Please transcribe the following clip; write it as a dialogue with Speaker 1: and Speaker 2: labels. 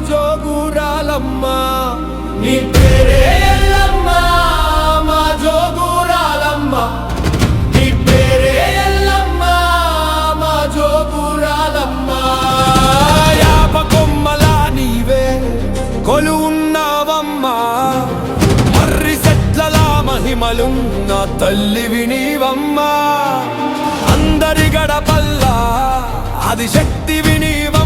Speaker 1: జోగురాలమ్మ నీ పేరే ఎల్లమ్మ మా జోగురాలమ్మ నీ పేరే ఎల్లమ్మ మా జోగురాలమ్మ యాప కొమ్మలా నీవే కొలువున్నావమ్మ మర్రి చెట్లలా మహిమలున్న తల్లివి నీవమ్మ అందరి గడపల్లా ఆది శక్తివి నీవమ్మ